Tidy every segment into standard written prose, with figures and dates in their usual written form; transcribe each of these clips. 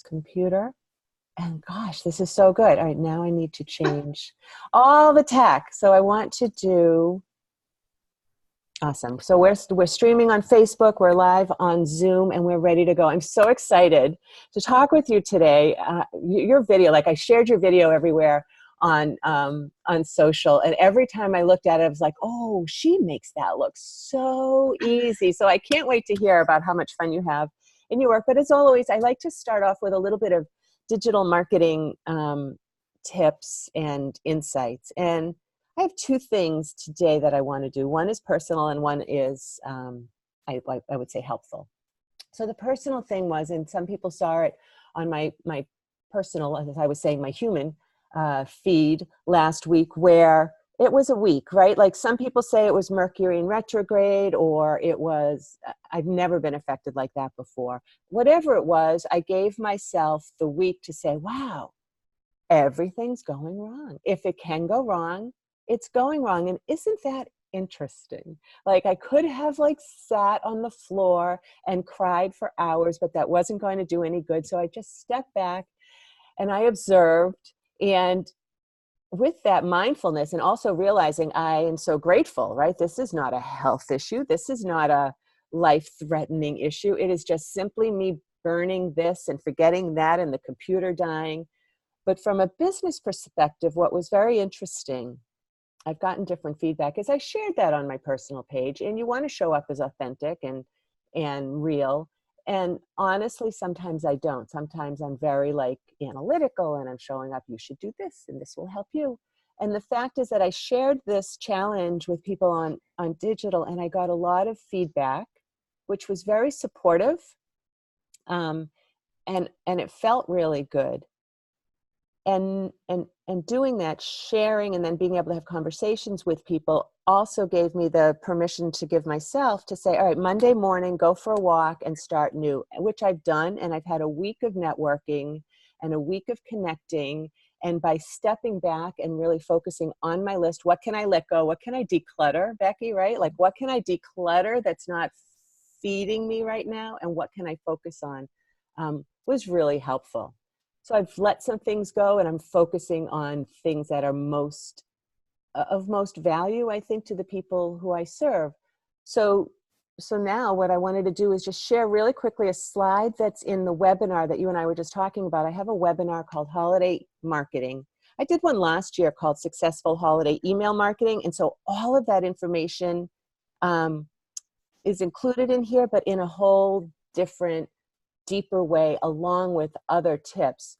computer. And gosh, this is so good. All right, now I need to change all the tech. So I want to do, awesome. So we're streaming on Facebook, we're live on Zoom, and we're ready to go. I'm so excited to talk with you today. Your video, like I shared your video everywhere on social, and every time I looked at it, I was like, oh, she makes that look so easy. So I can't wait to hear about how much fun you have in your work. But as always, I like to start off with a little bit of digital marketing tips and insights. And I have two things today that I want to do. One is personal and one is, I would say, helpful. So the personal thing was, and some people saw it on my personal, as I was saying, my human feed last week, where it was a week, right? Like some people say it was Mercury in retrograde, or it was, I've never been affected like that before. Whatever it was, I gave myself the week to say, wow, everything's going wrong. If it can go wrong, it's going wrong. And isn't that interesting? Like I could have like sat on the floor and cried for hours, but that wasn't going to do any good. So I just stepped back and I observed. And with that mindfulness and also realizing I am so grateful, right? This is not a health issue. This is not a life-threatening issue. It is just simply me burning this and forgetting that and the computer dying. But from a business perspective, what was very interesting, I've gotten different feedback, is I shared that on my personal page, and you want to show up as authentic and real. And honestly, sometimes I don't. Sometimes I'm very like analytical and I'm showing up, you should do this and this will help you. And the fact is that I shared this challenge with people on digital, and I got a lot of feedback, which was very supportive. And it felt really good. And doing that, sharing, and then being able to have conversations with people also gave me the permission to give myself to say, all right, Monday morning, go for a walk and start new, which I've done. And I've had a week of networking and a week of connecting. And by stepping back and really focusing on my list, what can I let go? What can I declutter, Becky, right? Like, what can I declutter that's not feeding me right now? And what can I focus on was really helpful. So I've let some things go, and I'm focusing on things that are of most value, I think, to the people who I serve. So now what I wanted to do is just share really quickly a slide that's in the webinar that you and I were just talking about. I have a webinar called Holiday Marketing. I did one last year called Successful Holiday Email Marketing. And so all of that information is included in here, but in a whole different, deeper way, along with other tips.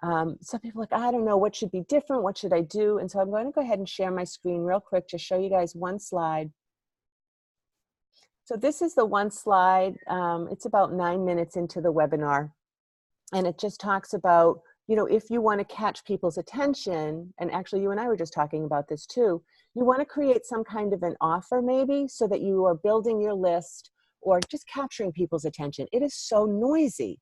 Some people are like, I don't know, what should be different? What should I do? And so I'm going to go ahead and share my screen real quick to show you guys one slide. So this is the one slide. It's about 9 minutes into the webinar. And it just talks about, you know, if you want to catch people's attention, and actually you and I were just talking about this too, you want to create some kind of an offer maybe so that you are building your list or just capturing people's attention. It is so noisy.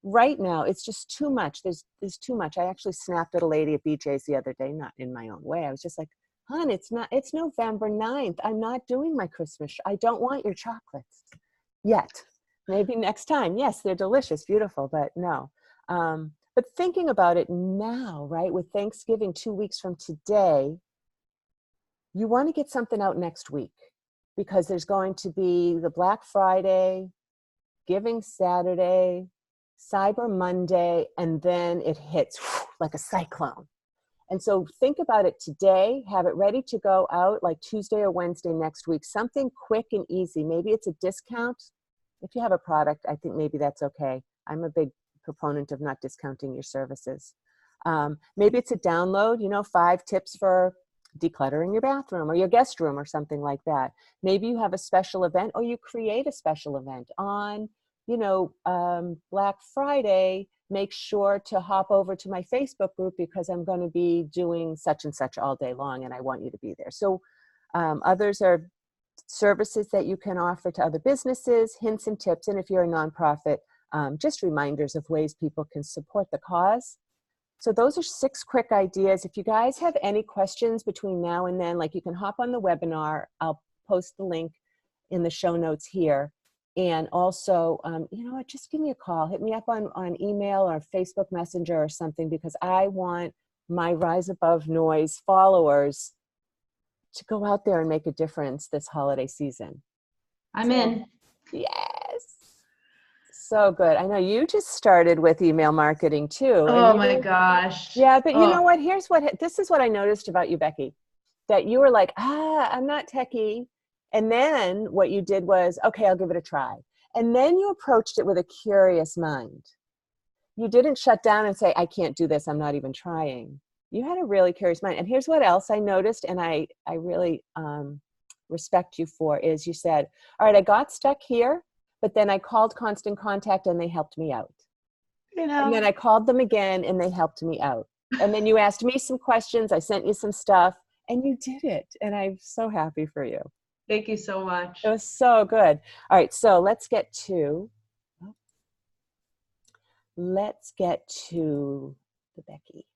Right now, it's just too much. There's too much. I actually snapped at a lady at BJ's the other day, not in my own way. I was just like, hon, it's November 9th. I'm not doing my Christmas. I don't want your chocolates yet. Maybe next time. Yes, they're delicious, beautiful, but no. But thinking about it now, right, with Thanksgiving 2 weeks from today, you want to get something out next week, because there's going to be the Black Friday, Giving Saturday, Cyber Monday, and then it hits like a cyclone. And so think about it today, have it ready to go out like Tuesday or Wednesday next week, something quick and easy. Maybe it's a discount. If you have a product, I think maybe that's okay. I'm a big proponent of not discounting your services. Maybe it's a download, 5 tips for decluttering your bathroom or your guest room or something like that. Maybe you have a special event, or you create a special event on, Black Friday. Make sure to hop over to my Facebook group, because I'm going to be doing such and such all day long and I want you to be there. So others are services that you can offer to other businesses, hints and tips. And if you're a nonprofit, just reminders of ways people can support the cause. So those are 6 quick ideas. If you guys have any questions between now and then, like, you can hop on the webinar. I'll post the link in the show notes here. And also, you know what, just give me a call, hit me up on email or Facebook Messenger or something, because I want my Rise Above Noise followers to go out there and make a difference this holiday season. I'm in. Yes. So good. I know you just started with email marketing too. And Oh my gosh. yeah, but you know Oh, what? This is what I noticed about you, Becky, that you were like, I'm not techie. And then what you did was, okay, I'll give it a try. And then you approached it with a curious mind. You didn't shut down and say, I can't do this, I'm not even trying. You had a really curious mind. And here's what else I noticed, and I really respect you for, is you said, all right, I got stuck here, but then I called Constant Contact and they helped me out. you And then know, I called them again and they helped me out. And then you asked me some questions, I sent you some stuff, and you did it. And I'm so happy for you. thank you so much. It was so good. All right, so let's get to the Becky.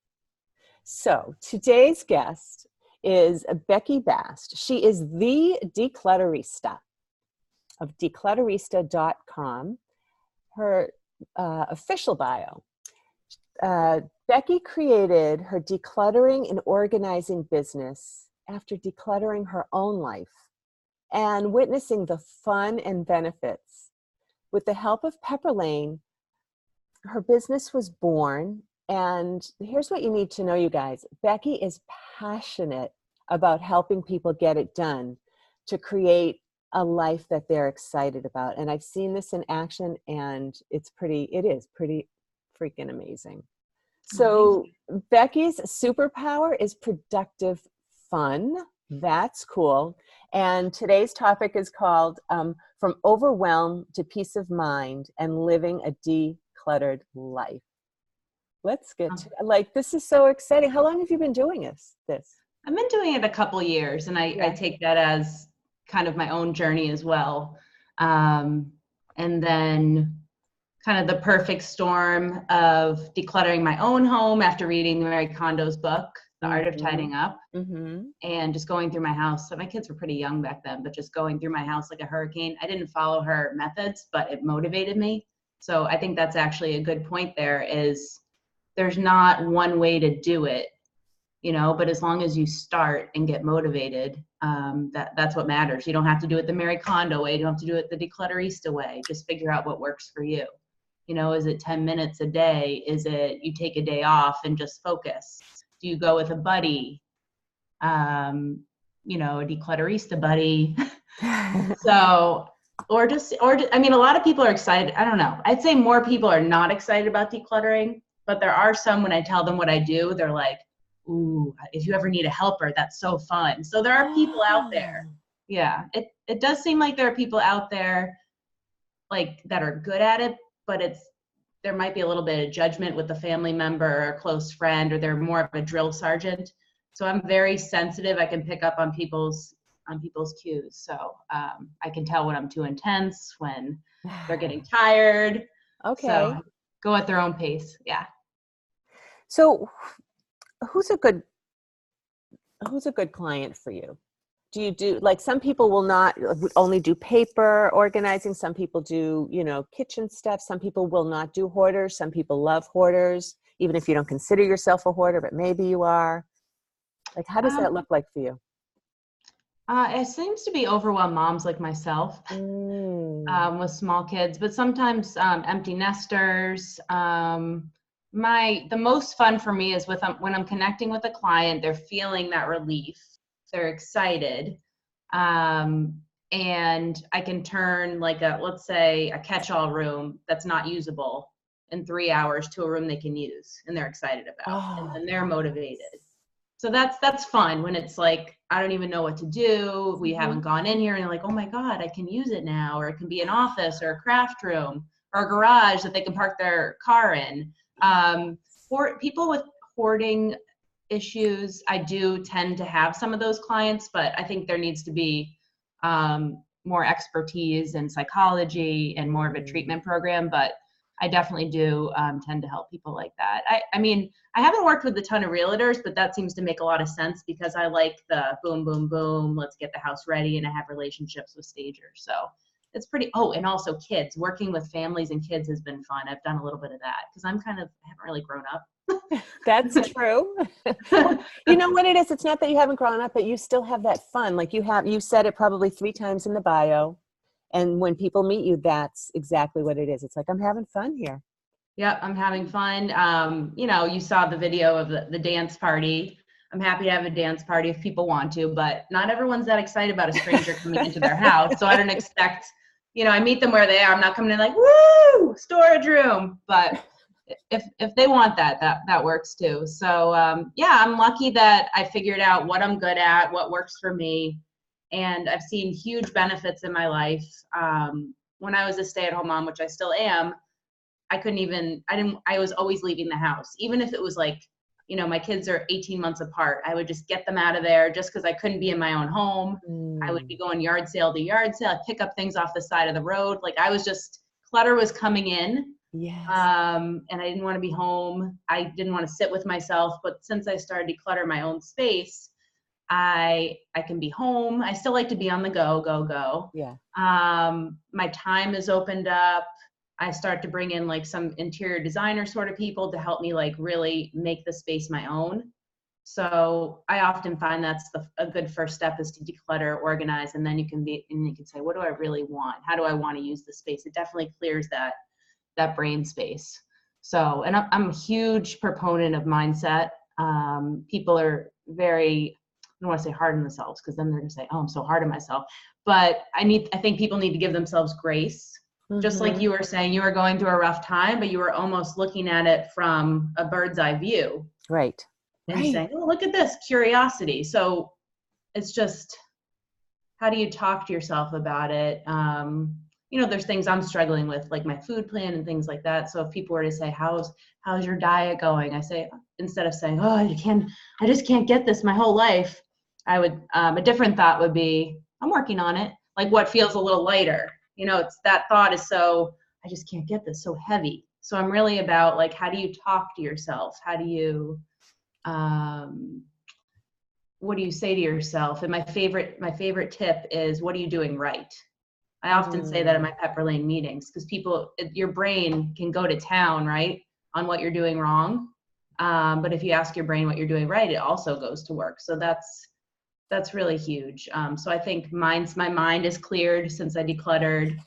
So today's guest is Becky Bast. She is the Declutterista of declutterista.com. Her official bio. Becky created her decluttering and organizing business after decluttering her own life and witnessing the fun and benefits. With the help of Pepperlane, her business was born. And here's what you need to know, you guys. Becky is passionate about helping people get it done to create a life that they're excited about. And I've seen this in action, and it is pretty freaking amazing. So Becky's superpower is productive fun. That's cool. And today's topic is called From Overwhelm to Peace of Mind and Living a Decluttered Life. Let's get to this is so exciting. How long have you been doing this? I've been doing it a couple years, and I take that as kind of my own journey as well. And then kind of the perfect storm of decluttering my own home after reading Mary Kondo's book, The Art of Tidying Up, and just going through my house. So my kids were pretty young back then, but just going through my house like a hurricane. I didn't follow her methods, but it motivated me. So I think that's actually a good point there, is there's not one way to do it, you know, but as long as you start and get motivated, that's what matters. You don't have to do it the Mary Kondo way. You don't have to do it the Declutterista way. Just figure out what works for you. You know, is it 10 minutes a day? Is it you take a day off and just focus? Do you go with a buddy? You know, a declutterista buddy. So, I mean, a lot of people are excited. I don't know. I'd say more people are not excited about decluttering, but there are some, when I tell them what I do, they're like, ooh, if you ever need a helper, that's so fun. So there are people out there. Yeah. It does seem like there are people out there like that are good at it, but there might be a little bit of judgment with a family member or a close friend, or they're more of a drill sergeant. So I'm very sensitive. I can pick up on people's cues. So I can tell when I'm too intense, when they're getting tired. Okay. So go at their own pace. Yeah. So who's a good client for you? Do you do, like, some people will not only do paper organizing, some people do, you know, kitchen stuff, some people will not do hoarders, some people love hoarders, even if you don't consider yourself a hoarder, but maybe you are. Like, how does that look like for you? It seems to be overwhelmed moms like myself with small kids, but sometimes empty nesters. The most fun for me is when I'm connecting with a client, they're feeling that relief. They're excited. And I can turn let's say a catch-all room that's not usable in 3 hours to a room they can use and they're excited about, and then they're motivated. So that's fun when it's like, I don't even know what to do. We haven't gone in here, and they're like, oh my God, I can use it now. Or it can be an office or a craft room or a garage that they can park their car in. For people with hoarding issues, I do tend to have some of those clients, but I think there needs to be more expertise in psychology and more of a treatment program. But I definitely do tend to help people like that. I mean, I haven't worked with a ton of realtors, but that seems to make a lot of sense because I like the boom, boom, boom, let's get the house ready, and I have relationships with stagers. So it's pretty, oh, and also kids, working with families and kids has been fun. I've done a little bit of that because I haven't really grown up. That's true. Well, you know what it is? It's not that you haven't grown up, but you still have that fun. Like you said it probably 3 times in the bio. And when people meet you, that's exactly what it is. It's like, I'm having fun here. Yeah, I'm having fun. You saw the video of the dance party. I'm happy to have a dance party if people want to, but not everyone's that excited about a stranger coming into their house. So I don't expect, I meet them where they are. I'm not coming in like, woo, storage room. But if they want that works too. So I'm lucky that I figured out what I'm good at, what works for me. And I've seen huge benefits in my life. When I was a stay-at-home mom, which I still am, I was always leaving the house. Even if it was like, my kids are 18 months apart, I would just get them out of there just because I couldn't be in my own home. I would be going yard sale to yard sale. I'd pick up things off the side of the road. Like clutter was coming in. Yes. And I didn't want to be home. I didn't want to sit with myself. But since I started to declutter my own space, I can be home. I still like to be on the go. Yeah. My time is opened up. I start to bring in like some interior designer sort of people to help me like really make the space my own. So I often find that's a good first step is to declutter, organize, and then you can say, what do I really want? How do I want to use the space? It definitely clears that brain space. So, and I'm a huge proponent of mindset. People are very, I don't want to say hard on themselves because then they're going to say, oh, I'm so hard on myself. But I think people need to give themselves grace. Mm-hmm. Just like you were saying, you were going through a rough time, but you were almost looking at it from a bird's eye view. Right. And saying, oh, look at this, curiosity. So it's just, how do you talk to yourself about it? There's things I'm struggling with, like my food plan and things like that. So if people were to say, how's your diet going? I say, instead of saying, oh, I just can't get this my whole life. I would, a different thought would be, I'm working on it. Like what feels a little lighter. It's that thought is so, I just can't get this, so heavy. So I'm really about like, how do you talk to yourself? How do you, what do you say to yourself? And my favorite tip is, what are you doing right? I often say that in my Pepperlane meetings because your brain can go to town, right, on what you're doing wrong. But if you ask your brain what you're doing right, it also goes to work. So that's really huge. So I think my mind is cleared since I decluttered.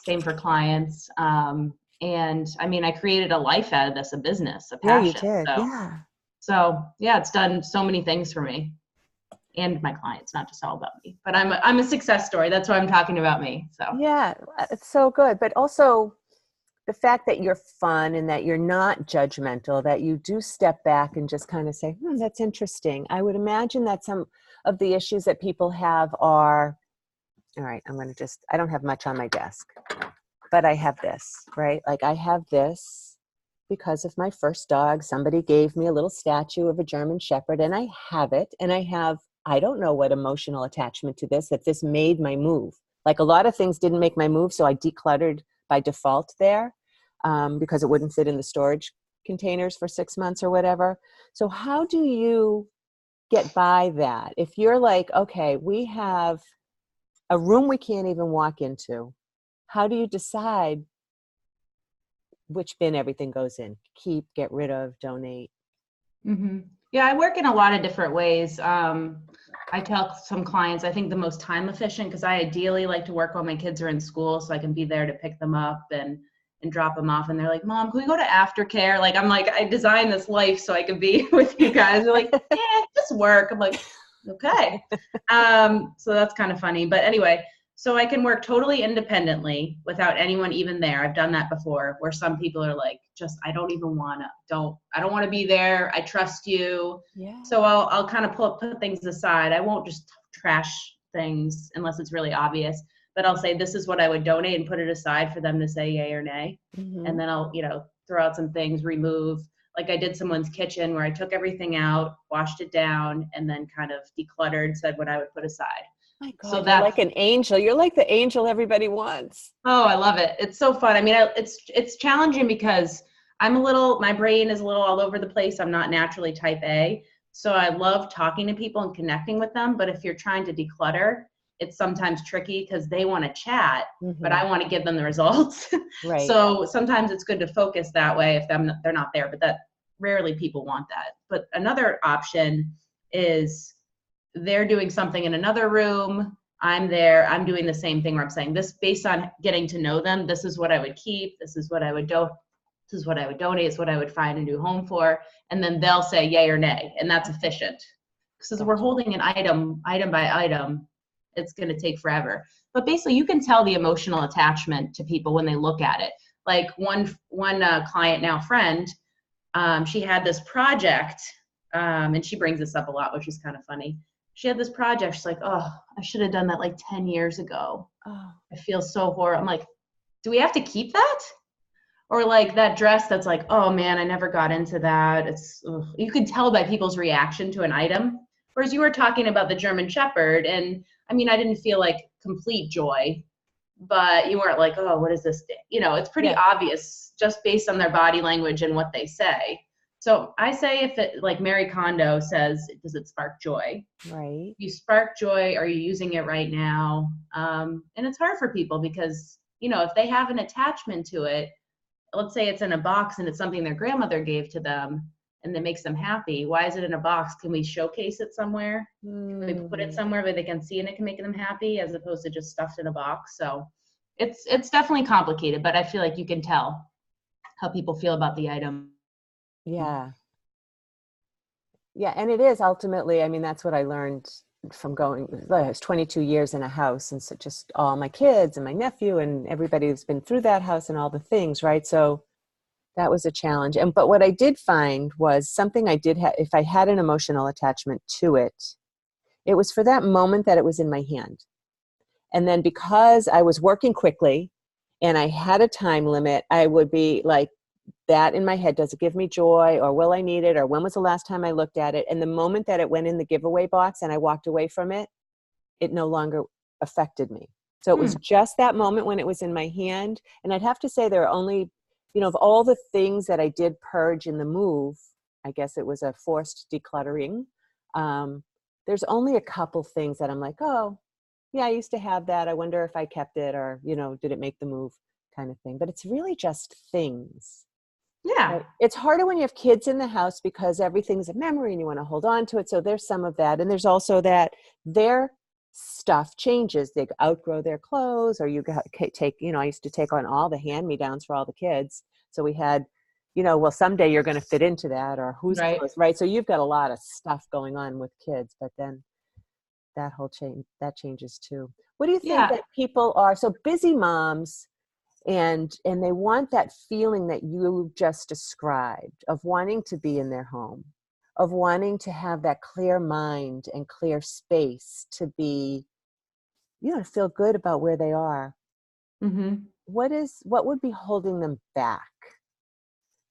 Same for clients. And I mean, I created a life out of this, a business, a passion. Yeah, you did. So it's done so many things for me and my clients, not just all about me, but I'm a success story. That's why I'm talking about me. So yeah, it's so good. But also the fact that you're fun and that you're not judgmental, that you do step back and just kind of say, that's interesting. I would imagine that some of the issues that people have are, all right, I don't have much on my desk, but I have this, right? Like I have this because of my first dog. Somebody gave me a little statue of a German Shepherd and I have it. And I don't know what emotional attachment to this, that this made my move. Like a lot of things didn't make my move. So I decluttered by default there because it wouldn't fit in the storage containers for 6 months or whatever. So how do you get by that? If you're like, okay, we have a room we can't even walk into, how do you decide which bin everything goes in? Keep, get rid of, donate? Mm-hmm. Yeah, I work in a lot of different ways. I tell some clients, I think the most time efficient, because I ideally like to work while my kids are in school so I can be there to pick them up and drop them off. And they're like, Mom, can we go to aftercare? Like, I'm like, I designed this life so I could be with you guys. They're like, just work. I'm like, okay. So that's kind of funny. But anyway, so I can work totally independently without anyone even there. I've done that before where some people are like, I don't even want to, I don't want to be there. I trust you. Yeah. So I'll kind of put things aside. I won't just trash things unless it's really obvious, but I'll say, this is what I would donate and put it aside for them to say yay or nay. Mm-hmm. And then I'll, throw out some things, remove. Like I did someone's kitchen where I took everything out, washed it down, and then kind of decluttered, said what I would put aside. My God, so that's like an angel. You're like the angel everybody wants. Oh, I love it. It's so fun. I mean, it's challenging because my brain is a little all over the place. I'm not naturally type A. So I love talking to people and connecting with them. But if you're trying to declutter, it's sometimes tricky because they want to chat, but Mm-hmm. I want to give them the results. Right. So sometimes it's good to focus that way if they're not there, but that rarely people want that. But another option is they're doing something in another room. I'm there. I'm doing the same thing where I'm saying this based on getting to know them. This is what I would keep. This is what I would do. This is what I would donate. It's what I would find a new home for. And then they'll say yay or nay. And that's efficient. Because we're holding an item by item, it's going to take forever. But basically, you can tell the emotional attachment to people when they look at it. Like one client now, friend, she had this project, and she brings this up a lot, which is kind of funny. She had this project. She's like, oh, I should have done that like 10 years ago. Oh. I feel so horrible. I'm like, do we have to keep that? Or like that dress that's like, oh man, I never got into that. It's, ugh. You can tell by people's reaction to an item. Whereas you were talking about the German Shepherd, and I mean, I didn't feel like complete joy, but you weren't like, oh, what is this? You know, it's pretty obvious just based on their body language and what they say. So I say if it, like Mary Kondo says, does it spark joy? Right. You spark joy, are you using it right now? And it's hard for people because, you know, if they have an attachment to it, let's say it's in a box and it's something their grandmother gave to them and that makes them happy. Why is it in a box? Can we showcase it somewhere? Can we put it somewhere where they can see and it can make them happy as opposed to just stuffed in a box? So it's definitely complicated, but I feel like you can tell how people feel about the item. Yeah. Yeah. And it is ultimately, I mean, that's what I learned from going, I was 22 years in a house, and so just all my kids and my nephew and everybody who's been through that house and all the things, right? So that was a challenge. But what I did find was something I did have, if I had an emotional attachment to it, it was for that moment that it was in my hand. And then because I was working quickly and I had a time limit, I would be like, that in my head, does it give me joy, or will I need it, or when was the last time I looked at it? And the moment that it went in the giveaway box and I walked away from it, it no longer affected me. So it was just that moment when it was in my hand. And I'd have to say there are only, you know, of all the things that I did purge in the move, I guess it was a forced decluttering. There's only a couple things that I'm like, oh, yeah, I used to have that. I wonder if I kept it, or, you know, did it make the move kind of thing. But it's really just things. Yeah. Right? It's harder when you have kids in the house because everything's a memory and you want to hold on to it. So there's some of that. And there's also that their stuff changes. They outgrow their clothes, or you take, you know, I used to take on all the hand-me-downs for all the kids. So we had, you know, well, someday you're going to fit into that, or who's clothes, right? So you've got a lot of stuff going on with kids, but then that whole change, that changes too. What do you think that people are, so busy moms, and they want that feeling that you just described of wanting to be in their home, of wanting to have that clear mind and clear space to be, you know, to feel good about where they are. Mm-hmm. What would be holding them back?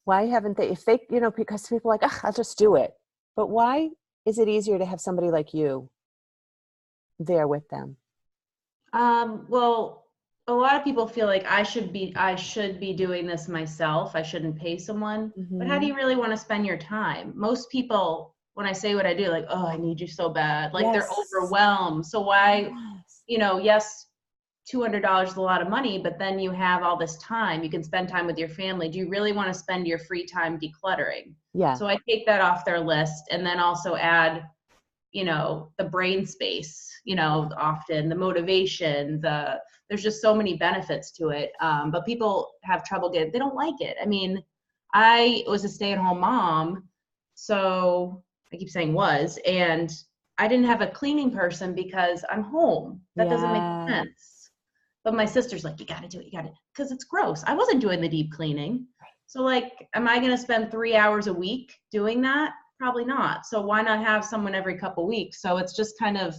Why haven't they, if they, you know, because people are like, I'll just do it. But why is it easier to have somebody like you there with them? Well, a lot of people feel like I should be doing this myself. I shouldn't pay someone. But how do you really want to spend your time? Most people, when I say what I do, like, oh, I need you so bad. Like they're overwhelmed. So why, you know, yes, $200 is a lot of money, but then you have all this time. You can spend time with your family. Do you really want to spend your free time decluttering? Yeah. So I take that off their list, and then also add, you know, the brain space, you know, often the motivation, there's just so many benefits to it. But people have trouble they don't like it. I mean, I was a stay-at-home mom, so I keep saying was, and I didn't have a cleaning person because I'm home. That doesn't make sense. But my sister's like, you got to do it, because it's gross. I wasn't doing the deep cleaning. So like, am I going to spend 3 hours a week doing that? Probably not. So why not have someone every couple weeks? So it's just kind of,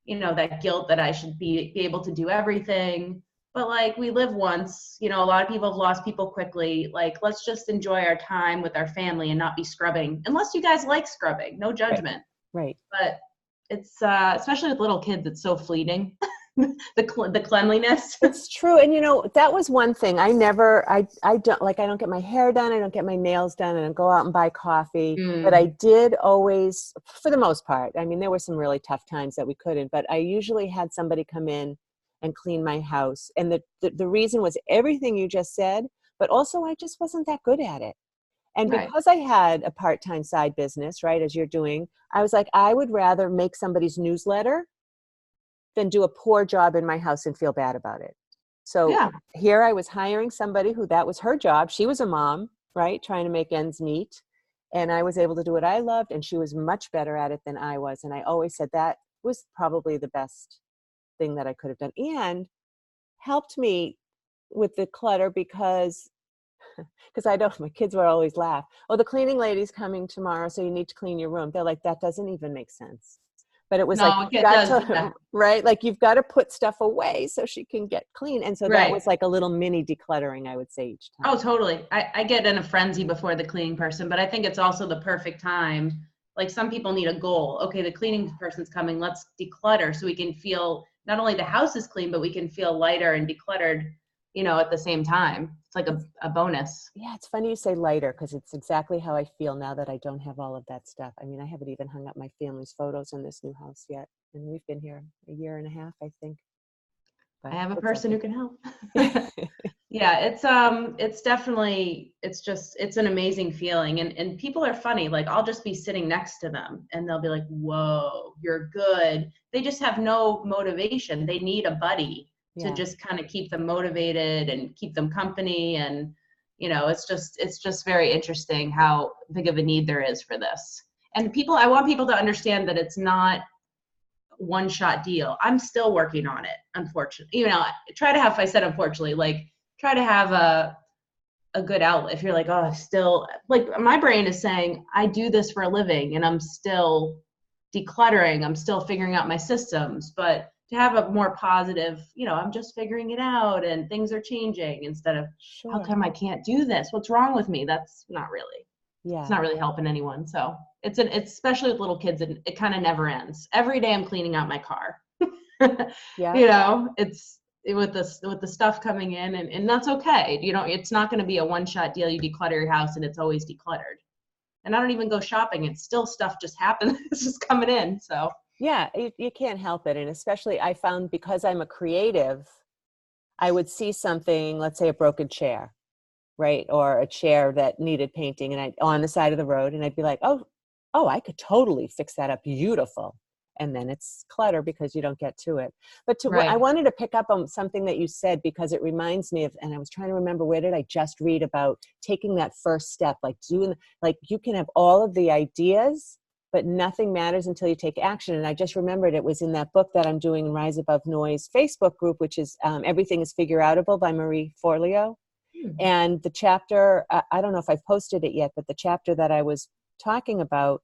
you know, that guilt that I should be able to do everything. But like, we live once, you know, a lot of people have lost people quickly. Like, let's just enjoy our time with our family and not be scrubbing, unless you guys like scrubbing, no judgment. Right. But it's, especially with little kids, it's so fleeting. the cleanliness. It's true. And that was one thing. I don't get my hair done. I don't get my nails done. I don't go out and buy coffee. But I did always, for the most part, I mean, there were some really tough times that we couldn't, but I usually had somebody come in and clean my house. And the reason was everything you just said, but also I just wasn't that good at it. And Right. because I had a part-time side business, right, as you're doing, I was like, I would rather make somebody's newsletter than do a poor job in my house and feel bad about it. So Yeah. here I was hiring somebody who that was her job. She was a mom, right? Trying to make ends meet. And I was able to do what I loved, and she was much better at it than I was. And I always said that was probably the best thing that I could have done, and helped me with the clutter because I don't, my kids would always laugh. Oh, the cleaning lady's coming tomorrow, so you need to clean your room. They're like, that doesn't even make sense. But it was like, No, you've it got does. to, right? Like you've got to put stuff away so she can get clean. And so that Right. was like a little mini decluttering, I would say, each time. Oh, totally. I get in a frenzy before the cleaning person, but I think it's also the perfect time. Like some people need a goal. Okay, the cleaning person's coming. Let's declutter so we can feel not only the house is clean, but we can feel lighter and decluttered, at the same time. It's like a bonus. Yeah, it's funny you say lighter because it's exactly how I feel now that I don't have all of that stuff. I mean, I haven't even hung up my family's photos in this new house yet. And we've been here a year and a half, I think. But I have a it's person okay. who can help. Yeah, it's definitely, it's an amazing feeling. And people are funny. Like I'll just be sitting next to them and they'll be like, whoa, you're good. They just have no motivation. They need a buddy to Yeah. just kind of keep them motivated and keep them company. And, it's just very interesting how big of a need there is for this. And I want people to understand that it's not one shot deal. I'm still working on it, unfortunately. I said unfortunately, like try to have a good outlet. If you're like, oh, still, like my brain is saying, I do this for a living and I'm still decluttering. I'm still figuring out my systems, but to have a more positive, I'm just figuring it out and things are changing instead of how Sure. come I can't do this? What's wrong with me? That's not really. It's Yeah. not really helping anyone. So it's especially with little kids, and it kind of never ends. Every day I'm cleaning out my car. Yeah. It's with the stuff coming in, and that's okay. It's not going to be a one-shot deal. You declutter your house and it's always decluttered. And I don't even go shopping. It's still stuff just happens. It's just coming in. So Yeah, you can't help it. And especially I found because I'm a creative, I would see something, let's say a broken chair, right? Or a chair that needed painting and on the side of the road. And I'd be like, oh, I could totally fix that up. Beautiful. And then it's clutter because you don't get to it. But I right. wanted to pick up on something that you said because it reminds me of, and I was trying to remember, where did I just read about taking that first step, like you can have all of the ideas, but nothing matters until you take action. And I just remembered it was in that book that I'm doing, Rise Above Noise Facebook group, which is Everything is Figure Outable by Marie Forleo. And the chapter, I don't know if I've posted it yet, but the chapter that I was talking about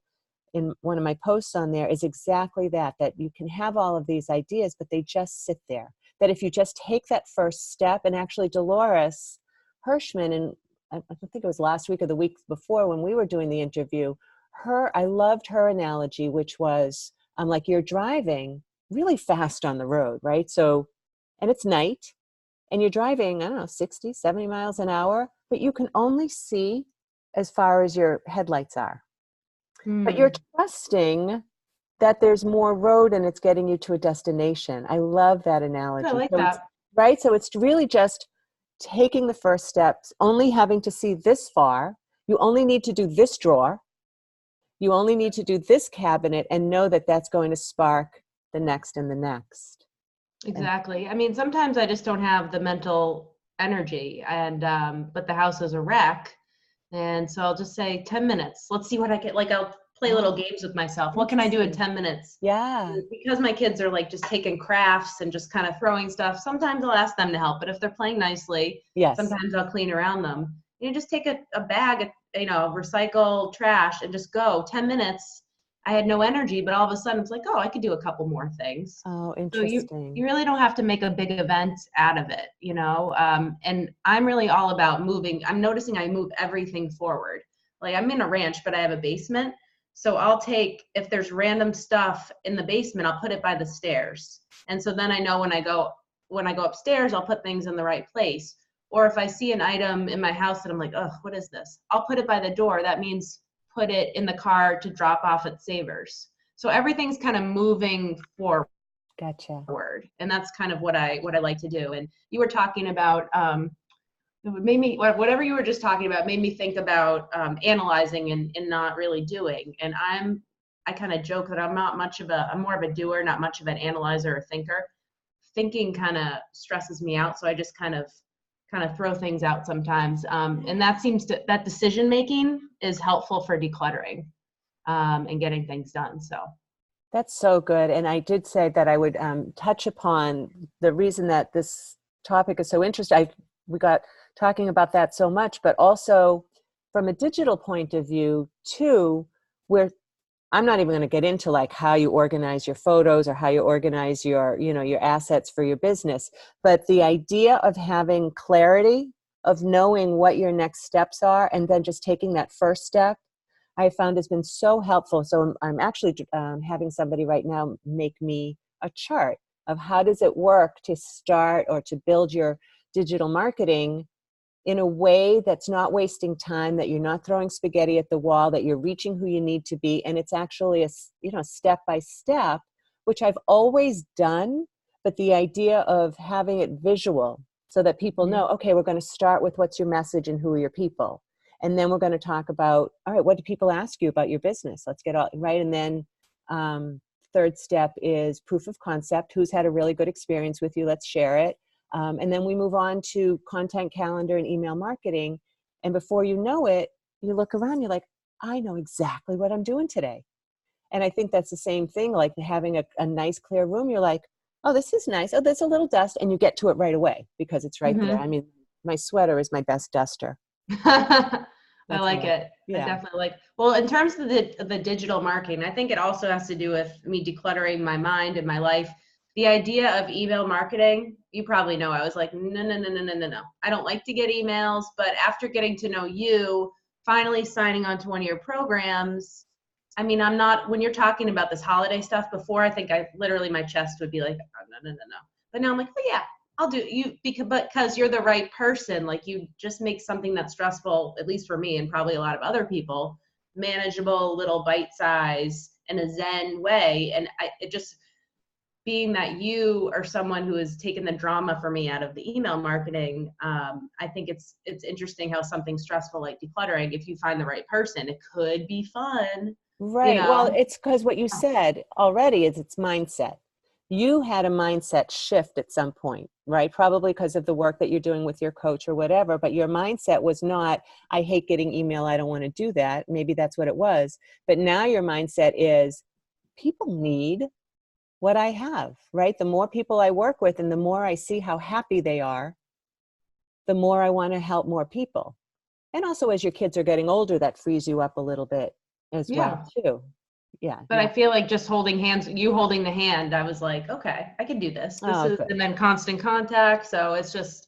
in one of my posts on there is exactly that you can have all of these ideas, but they just sit there. That if you just take that first step, and actually Dolores Hirschman, and I think it was last week or the week before when we were doing the interview, I loved her analogy, which was like you're driving really fast on the road, right? So, and it's night, and you're driving, I don't know, 60, 70 miles an hour, but you can only see as far as your headlights are. But you're trusting that there's more road and it's getting you to a destination. I love that analogy. I like So that. right? So it's really just taking the first steps, only having to see this far. You only need to do this drawer. You only need to do this cabinet and know that that's going to spark the next and the next. Exactly. I mean, sometimes I just don't have the mental energy, and but the house is a wreck, and so I'll just say 10 minutes. Let's see what I get. Like I'll play little games with myself. What can I do in 10 minutes? Yeah. Because my kids are like just taking crafts and just kind of throwing stuff. Sometimes I'll ask them to help, but if they're playing nicely, Yes. sometimes I'll clean around them. Just take a bag, recycle trash, and just go 10 minutes. I had no energy, but all of a sudden it's like, oh, I could do a couple more things. Oh, So interesting. you really don't have to make a big event out of it, and I'm really all about moving. I'm noticing I move everything forward. Like I'm in a ranch, but I have a basement. So I'll take, if there's random stuff in the basement, I'll put it by the stairs. And so then I know when I go upstairs, I'll put things in the right place. Or if I see an item in my house that I'm like, oh, what is this? I'll put it by the door. That means put it in the car to drop off at Savers. So everything's kind of moving forward. Gotcha. And that's kind of what I like to do. And you were talking about, it made me, whatever you were just talking about made me think about analyzing and not really doing. And I kind of joke that I'm more of a doer, not much of an analyzer or thinker. Thinking kind of stresses me out. So I just kind of throw things out sometimes. And that decision making is helpful for decluttering and getting things done. So. That's so good. And I did say that I would touch upon the reason that this topic is so interesting. We got talking about that so much, but also from a digital point of view too, where I'm not even going to get into like how you organize your photos or how you organize your assets for your business. But the idea of having clarity, of knowing what your next steps are, and then just taking that first step, I found has been so helpful. So I'm actually having somebody right now make me a chart of how does it work to start or to build your digital marketing in a way that's not wasting time, that you're not throwing spaghetti at the wall, that you're reaching who you need to be. And it's actually a step by step, which I've always done, but the idea of having it visual so that people know, okay, we're going to start with what's your message and who are your people. And then we're going to talk about, all right, what do people ask you about your business? Let's get all right. And then third step is proof of concept. Who's had a really good experience with you? Let's share it. And then we move on to content calendar and email marketing. And before you know it, you look around, you're like, I know exactly what I'm doing today. And I think that's the same thing, like having a nice clear room. You're like, oh, this is nice. Oh, there's a little dust. And you get to it right away because it's right there. I mean, my sweater is my best duster. I like it. Yeah. I definitely like, well, in terms of the digital marketing, I think it also has to do with me decluttering my mind and my life. The idea of email marketing, you probably know, I was like, no. I don't like to get emails, but after getting to know you, finally signing on to one of your programs, I mean, when you're talking about this holiday stuff before, I think my chest would be like, oh, no. But now I'm like, oh yeah, I'll do you because you're the right person. Like you just make something that's stressful, at least for me and probably a lot of other people, manageable, little bite size in a Zen way. And it just being that you are someone who has taken the drama for me out of the email marketing. I think it's interesting how something stressful like decluttering, if you find the right person, it could be fun. Right. Well, it's because what you said already is it's mindset. You had a mindset shift at some point, right? Probably because of the work that you're doing with your coach or whatever, but your mindset was not, I hate getting email, I don't want to do that. Maybe that's what it was. But now your mindset is, people need what I have, right? The more people I work with and the more I see how happy they are, the more I want to help more people. And also as your kids are getting older, that frees you up a little bit as well too. Yeah. But I feel like just holding you holding the hand, I was like, okay, I can do this. And then constant contact. So it's just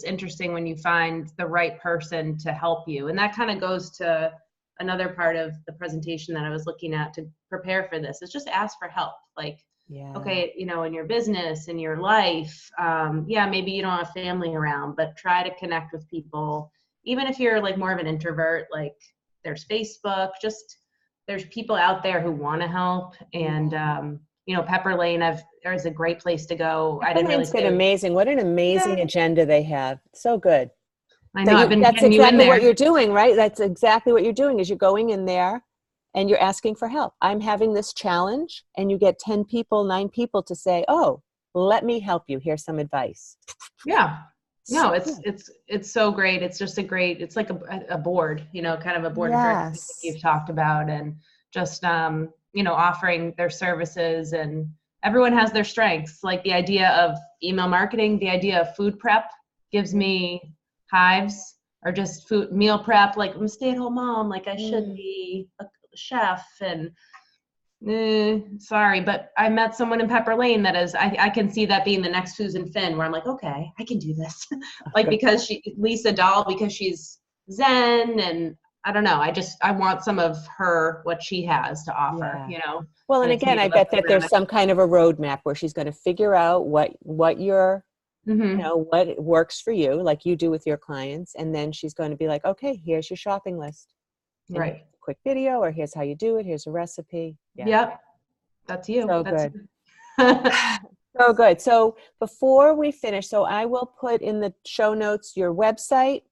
interesting when you find the right person to help you. And that kind of goes to another part of the presentation that I was looking at to prepare for this, is just ask for help. Like, okay, in your business, in your life, maybe you don't have family around, but try to connect with people. Even if you're like more of an introvert, like there's Facebook, there's people out there who want to help. And, Pepperlane is a great place to go. Pepperlane's been amazing. What an amazing agenda they have. So good. I know. That's exactly what you're doing, right? That's exactly what you're doing, is you're going in there and you're asking for help. I'm having this challenge, and you get 10 people, 9 people to say, oh, let me help you. Here's some advice. Yeah. No, it's so great. It's just it's like a board, kind of a board of directors you've talked about, and just, offering their services, and everyone has their strengths. Like the idea of email marketing, the idea of food prep gives me hives, or just meal prep. Like I'm a stay-at-home mom, like I should be a chef, and sorry, but I met someone in Pepperlane that is, I can see that being the next Susan Finn, where I'm like, okay, I can do this. Like, because Lisa Dahl, because she's Zen, and I don't know. I want some of what she has to offer, Yeah. Well, and and it's again, I maybe less bet that there's dramatic. some kind of a roadmap where she's going to figure out what your, Mm-hmm. what works for you, like you do with your clients. And then she's going to be like, okay, here's your shopping list. And here's Right. a quick video, or here's how you do it. Here's a recipe. Yeah. Yep. That's you. So That's good. So good. So before we finish, so I will put in the show notes your website.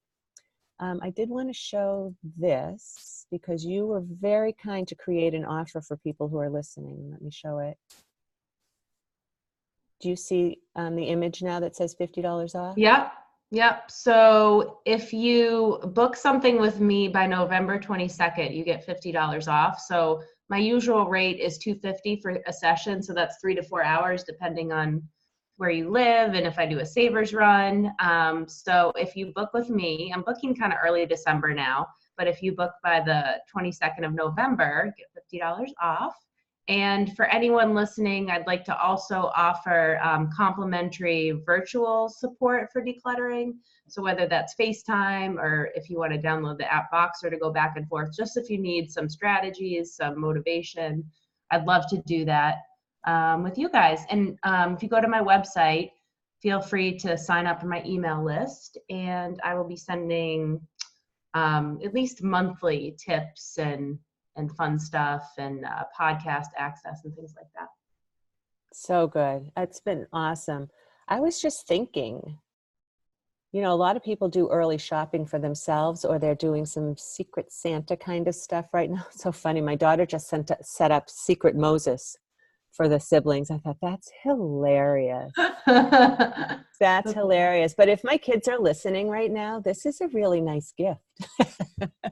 I did want to show this because you were very kind to create an offer for people who are listening. Let me show it. Do you see the image now that says $50 off? Yep. Yep. So if you book something with me by November 22nd, you get $50 off. So my usual rate is $250 for a session. So that's 3 to 4 hours, depending on where you live and if I do a savers run. So if you book with me, I'm booking kind of early December now, but if you book by the 22nd of November, get $50 off. And for anyone listening, I'd like to also offer complimentary virtual support for decluttering. So whether that's FaceTime or if you want to download the app Voxer to go back and forth, just if you need some strategies, some motivation, I'd love to do that with you guys. And if you go to my website, feel free to sign up for my email list, and I will be sending at least monthly tips and fun stuff and podcast access and things like that. So good. It's been awesome. I was just thinking, a lot of people do early shopping for themselves, or they're doing some Secret Santa kind of stuff right now. It's so funny. My daughter just set up Secret Moses for the siblings. I thought, that's hilarious. That's hilarious. But if my kids are listening right now, this is a really nice gift.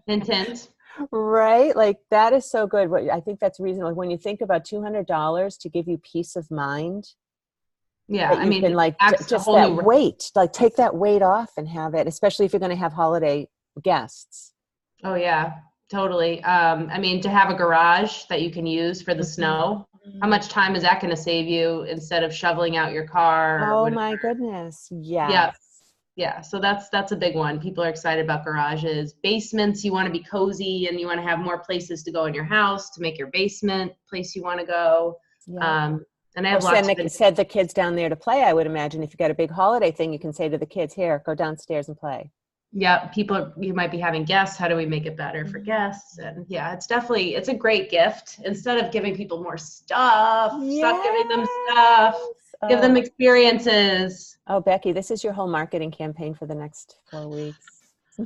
Intent. Right? Like, that is so good. I think that's reasonable. When you think about $200 to give you peace of mind, yeah, that I you mean, can like just that weight, like take that weight off and have it, especially if you're going to have holiday guests. Oh yeah, totally. I mean, to have a garage that you can use for the snow, how much time is that going to save you instead of shoveling out your car? Oh my goodness. Yes. Yeah. Yeah. So that's a big one. People are excited about garages. Basements, you want to be cozy and you want to have more places to go in your house to make your basement place you want to go. Yeah. And I have lots of send the kids down there to play. I would imagine if you got a big holiday thing, you can say to the kids, here, go downstairs and play. Yeah, you might be having guests. How do we make it better for guests? And yeah, it's a great gift. Instead of giving people more stuff, stop giving them stuff, give them experiences. Oh, Becky, this is your whole marketing campaign for the next 4 weeks.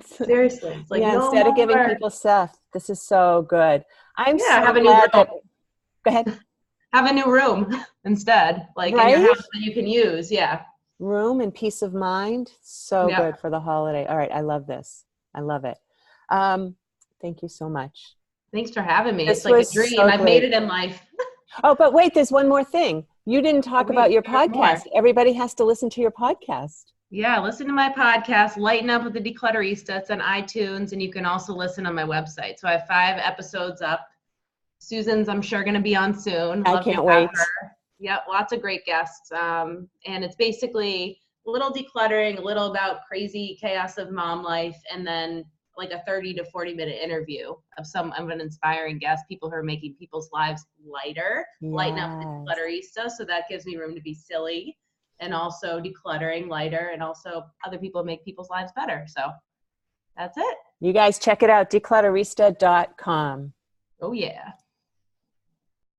Seriously. It's like, no instead more. of giving people stuff, this is so good. I'm so have a glad new room. Go ahead. Have a new room instead, like in your house that you can use. Yeah. Room and peace of mind. So good for the holiday. All right. I love this. I love it. Thank you so much. Thanks for having me. This it's like a was dream. so I've made it in life. Oh, but wait, there's one more thing. You didn't talk about your podcast. More. Everybody has to listen to your podcast. Yeah, listen to my podcast, Lighten Up with the Declutterista. It's on iTunes, and you can also listen on my website. So I have 5 episodes up. Susan's, I'm sure, going to be on soon. I can't wait. Yep, lots of great guests. And it's basically a little decluttering, a little about crazy chaos of mom life, and then like a 30 to 40-minute interview of an inspiring guest, people who are making people's lives lighter, lighten up the declutterista. So that gives me room to be silly and also decluttering lighter, and also other people make people's lives better. So that's it. You guys check it out, declutterista.com. Oh, yeah.